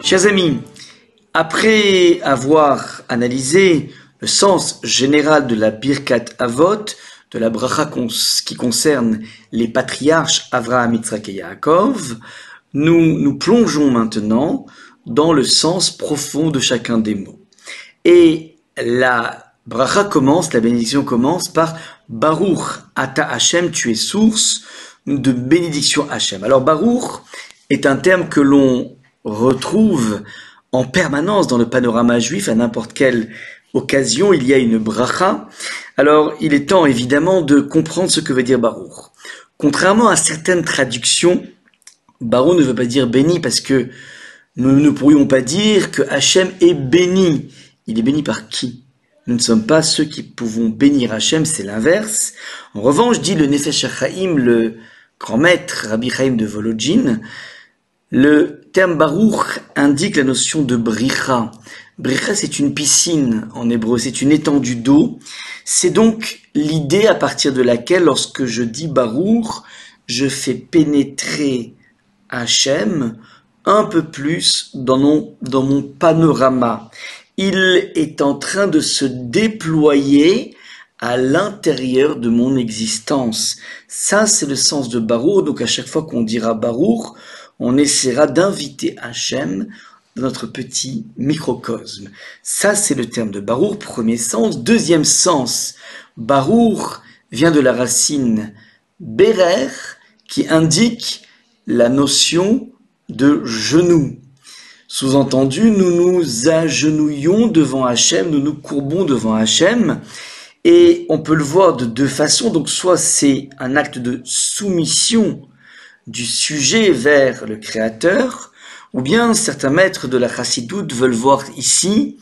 Chers amis, après avoir analysé le sens général de la Birkat Avot, de la bracha qui concerne les patriarches Avraham, Yitzhak et Yaakov, nous plongeons maintenant dans le sens profond de chacun des mots. Et la bracha commence, la bénédiction commence par Baruch Ata Hashem, tu es source de bénédiction Hashem. Alors Baruch est un terme que l'on retrouve en permanence dans le panorama juif, à n'importe quelle occasion, il y a une bracha. Alors, il est temps, évidemment, de comprendre ce que veut dire Baruch. Contrairement à certaines traductions, Baruch ne veut pas dire béni, parce que nous ne pourrions pas dire que Hachem est béni. Il est béni par qui? Nous ne sommes pas ceux qui pouvons bénir Hachem, c'est l'inverse. En revanche, dit le Nefesh HaChaim, le grand maître Rabbi Chaim de Volodjine, le terme Baruch indique la notion de bricha. Bricha, c'est une piscine en hébreu, c'est une étendue d'eau. C'est donc l'idée à partir de laquelle, lorsque je dis Baruch, je fais pénétrer Hachem un peu plus dans mon panorama. Il est en train de se déployer à l'intérieur de mon existence. Ça, c'est le sens de Baruch. Donc à chaque fois qu'on dira Baruch, on essaiera d'inviter Hachem dans notre petit microcosme. Ça, c'est le terme de Baruch, premier sens. Deuxième sens, Baruch vient de la racine Berer, qui indique la notion de genou. Sous-entendu, nous nous agenouillons devant Hachem, nous nous courbons devant Hachem, et on peut le voir de deux façons. Donc, soit c'est un acte de soumission du sujet vers le Créateur, ou bien certains maîtres de la chassidoute veulent voir ici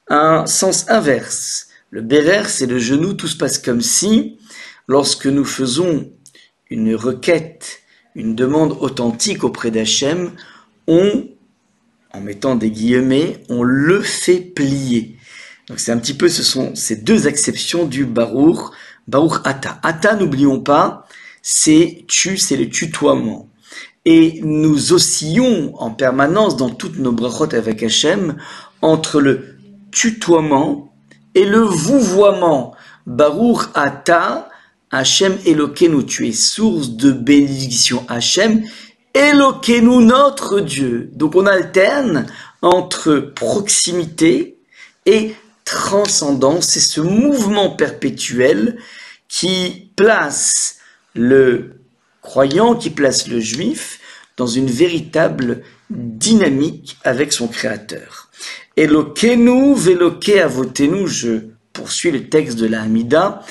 un sens inverse. Le bérer, c'est le genou, tout se passe comme si, lorsque nous faisons une requête, une demande authentique auprès d'Hachem, en mettant des guillemets, on le fait plier. Donc c'est un petit peu, ce sont ces deux acceptions du Baruch, Baruch Ata. Ata, n'oublions pas, c'est le tutoiement. Et nous oscillons en permanence dans toutes nos brachot avec Hachem entre le tutoiement et le vouvoiement. Baruch Ata, Hachem Elokeinu, tu es source de bénédiction Hachem, Elokeinu notre Dieu. Donc on alterne entre proximité et transcendance. C'est ce mouvement perpétuel qui place le croyant, qui place le juif dans une véritable dynamique avec son créateur. Elokeinu veloke avotenu, je poursuis le texte de la Hamida.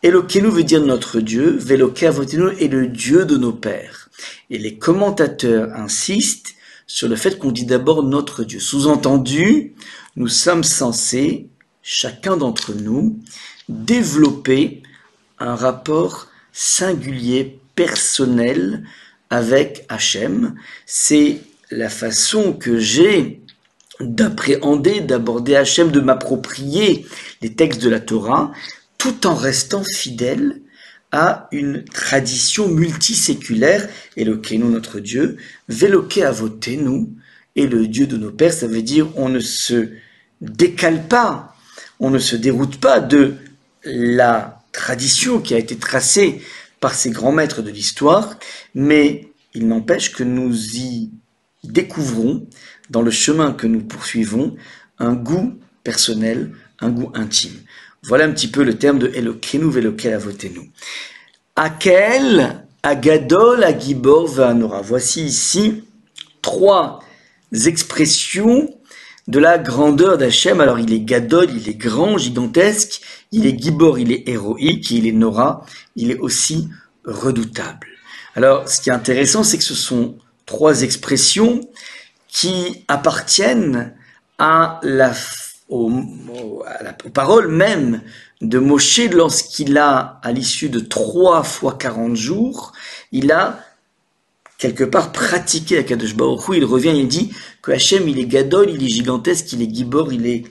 Elokeinu veut dire notre Dieu, veloke avotenu est le Dieu de nos pères. Et les commentateurs insistent sur le fait qu'on dit d'abord notre Dieu. Sous-entendu, nous sommes censés, chacun d'entre nous, développer un rapport singulier, personnel avec Hachem. C'est la façon que j'ai d'appréhender, d'aborder Hachem, de m'approprier les textes de la Torah, tout en restant fidèle à une tradition multiséculaire. Elokeinu, notre Dieu, Veloke avotenu, et le Dieu de nos pères. Ça veut dire on ne se décale pas, on ne se déroute pas de la tradition qui a été tracée par ces grands maîtres de l'histoire, mais il n'empêche que nous y découvrons, dans le chemin que nous poursuivons, un goût personnel, un goût intime. Voilà un petit peu le terme de Elokeinu veloke avotenu. Akel, Agadol, Agibor, Ve'anora. Voici ici trois expressions de la grandeur d'Hachem. Alors il est Gadol, il est grand, gigantesque, il est Gibor, il est héroïque, il est Nora, il est aussi redoutable. Alors ce qui est intéressant, c'est que ce sont trois expressions qui appartiennent aux paroles même de Moshe lorsqu'il a, à l'issue de 3 fois 40 jours, il a quelque part pratiqué Akadosh Baruch Hu. Il revient et il dit que Hachem, il est Gadol, il est gigantesque, il est Gibor, il est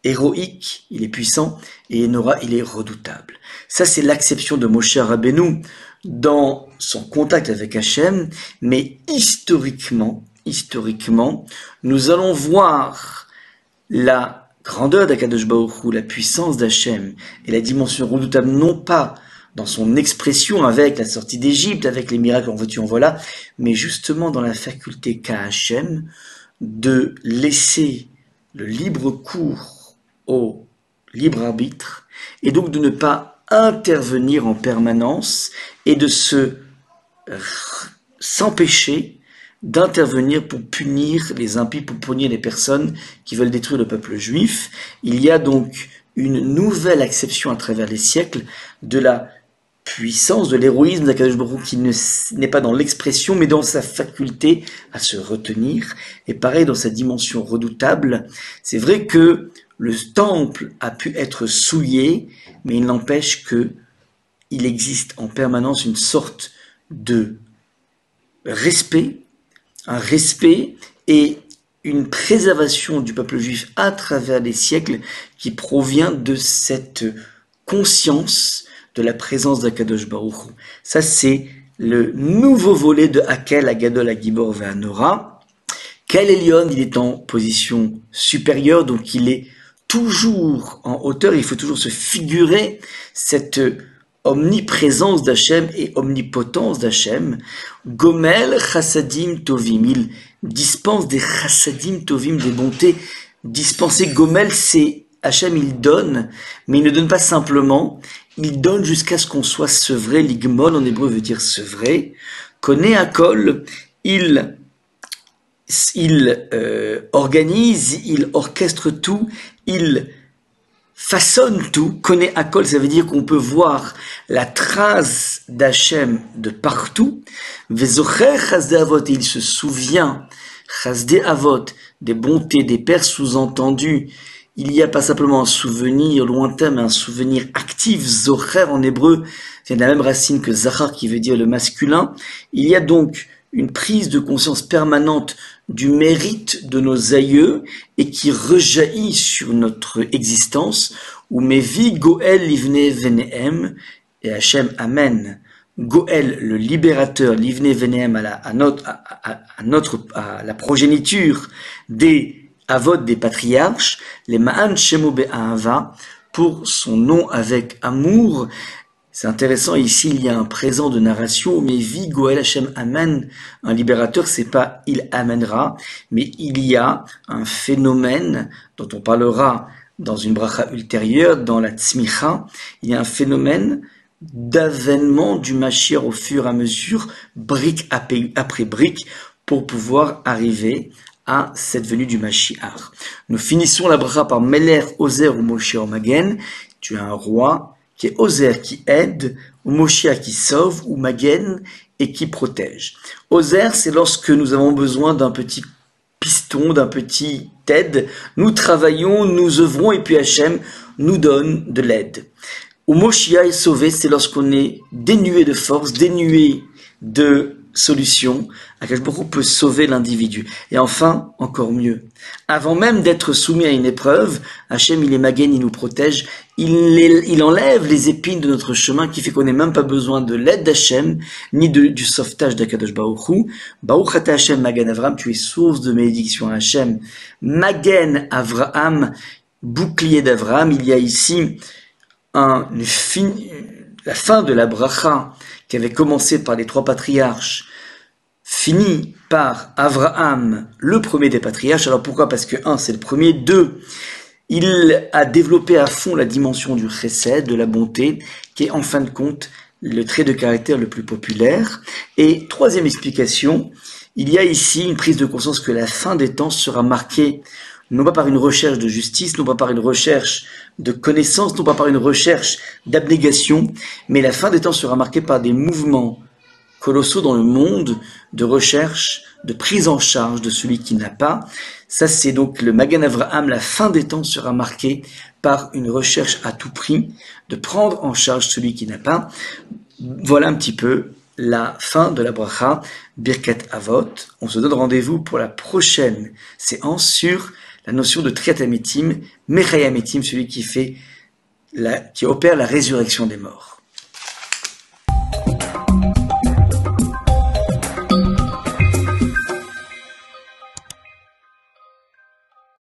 héroïque, il est puissant, et Nora, il est redoutable. Ça, c'est l'acception de Moshe Rabbeinu dans son contact avec Hachem, mais historiquement, historiquement, nous allons voir la grandeur d'Akadosh Baruch Hu, la puissance d'Hachem et la dimension redoutable, non pas dans son expression avec la sortie d'Égypte, avec les miracles en veux-tu en voilà, mais justement dans la faculté qu'a Hachem de laisser le libre cours au libre arbitre et donc de ne pas intervenir en permanence et de s'empêcher d'intervenir pour punir les impies, pour punir les personnes qui veulent détruire le peuple juif. Il y a donc une nouvelle acception à travers les siècles de la puissance, de l'héroïsme d'Akadosh Baruch Hu qui n'est pas dans l'expression, mais dans sa faculté à se retenir. Et pareil, dans sa dimension redoutable, c'est vrai que le temple a pu être souillé, mais il n'empêche que il existe en permanence une sorte de respect, un respect et une préservation du peuple juif à travers les siècles qui provient de cette conscience de la présence d'Akadosh Baruch Hu. Ça, c'est le nouveau volet de Hakel, Agadol, Agibor, Ve'anora. Kel Elyon, il est en position supérieure, donc il est toujours en hauteur, il faut toujours se figurer cette omniprésence d'Hachem et omnipotence d'Hachem. Gomel chassadim tovim, il dispense des chassadim tovim, des bontés dispensées. Gomel, c'est Hachem, il donne, mais il ne donne pas simplement, il donne jusqu'à ce qu'on soit sevré. Ligmol en hébreu veut dire sevré. Koné akol, il organise, il orchestre tout, il façonne tout. Koné akol, ça veut dire qu'on peut voir la trace d'Hachem de partout. Vezocher chasdé avot, il se souvient, chasdé avot, des bontés des pères, sous-entendus. Il n'y a pas simplement un souvenir lointain, mais un souvenir actif. Zocher en hébreu, c'est la même racine que zachar qui veut dire le masculin. Il y a donc une prise de conscience permanente du mérite de nos aïeux et qui rejaillit sur notre existence. Ou mevi goel livne venehem, et Hachem amène Goel, le libérateur, livne venehem à la progéniture des Avot des patriarches, les Ma'an Shemo Be'ahava, pour son nom avec amour. C'est intéressant, ici il y a un présent de narration, mais vi Goel Hashem amène un libérateur, c'est pas il amènera, mais il y a un phénomène dont on parlera dans une bracha ultérieure, dans la Tzmicha, il y a un phénomène d'avènement du Mashiach au fur et à mesure, brique après brique, pour pouvoir arriver à cette venue du Mashiach. Nous finissons la bracha par Meler, Ozer ou Moshe Magen. Tu as un roi qui est Ozer qui aide, ou Moshe qui sauve, ou Magen et qui protège. Ozer, c'est lorsque nous avons besoin d'un petit piston, d'un petit aide. Nous travaillons, nous œuvrons et puis Hachem nous donne de l'aide. Ou Moshe est sauvé, c'est lorsqu'on est dénué de force, dénué de solution, Akadosh Baruch Hu peut sauver l'individu. Et enfin, encore mieux, avant même d'être soumis à une épreuve, Hachem, il est Magen, il nous protège, il enlève les épines de notre chemin qui fait qu'on n'ait même pas besoin de l'aide d'Hachem, ni du sauvetage d'Akadosh Baruch Hu. Baruch ata Hachem Magen Avraham, tu es source de bénédiction Hachem. Magen Avraham, bouclier d'Avraham. Il y a ici la fin de la bracha qui avait commencé par les trois patriarches, fini par Avraham, le premier des patriarches. Alors pourquoi? Parce que un, c'est le premier. Deux, il a développé à fond la dimension du chesed, de la bonté, qui est en fin de compte le trait de caractère le plus populaire. Et troisième explication, il y a ici une prise de conscience que la fin des temps sera marquée non pas par une recherche de justice, non pas par une recherche de connaissance, non pas par une recherche d'abnégation, mais la fin des temps sera marquée par des mouvements colossaux dans le monde de recherche, de prise en charge de celui qui n'a pas. Ça, c'est donc le Magen Avraham. La fin des temps sera marquée par une recherche à tout prix de prendre en charge celui qui n'a pas. Voilà un petit peu la fin de la bracha Birkat Avot. On se donne rendez-vous pour la prochaine séance sur la notion de Triat Amitim, Mechaya Amitim, celui qui opère la résurrection des morts.